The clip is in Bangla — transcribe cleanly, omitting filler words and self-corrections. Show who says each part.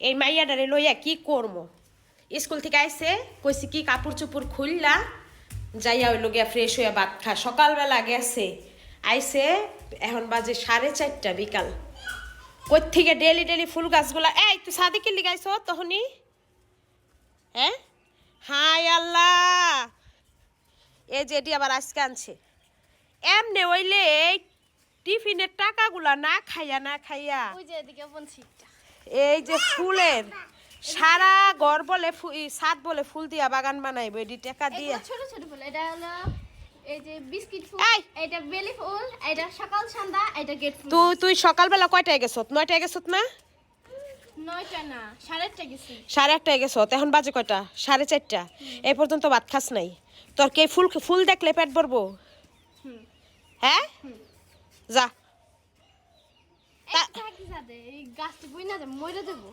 Speaker 1: এই মাইয়াটারে লইয়া কি করবো স্কুল থেকে আইসে কইছি কি কাপড় চোপড় খুললা যাইয়া ওই লোক ফ্রেশ হইয়া ভাত খা সকালবেলা গেছে আইসে এখন বাজে 4:30 বিকাল কই থেকে ডেলি ডেলি ফুল গাছগুলা এই তুই সাদি কিল্লি গাইছ তখনই হ্যাঁ হাই আল্লাহ এই যে এটি আবার আজকে আনছে এমনে হইলে এই টিফিনের টাকাগুলা না খাইয়া
Speaker 2: ওই যে এদিকে বলছিটা
Speaker 1: এই যে ফুলের সারা ঘর বলে ছাদ বলে ফুল দিয়া বাগান বানাইবো এডি টাকা দিয়া
Speaker 2: ছোট ছোট ফুল এটা হলো এই যে বিস্কিট ফুল
Speaker 1: এই!
Speaker 2: এটা বেলি ফুল এটা সকাল সন্ধ্যা এটা গেট ফুল
Speaker 1: তুই সকালবেলা কয়টায় গেছত 9টায় গেছত না
Speaker 2: 9টা না 8:30 গেছি
Speaker 1: 1:30 গেছত এখন বাজে কয়টা 4:30 এই পর্যন্ত ভাত খাস নাই তোর কে ফুল দেখলে পেট ভরবো হ্যাঁ যা
Speaker 2: একটা কি সাথে এই গাছটা বই না মরে দেবো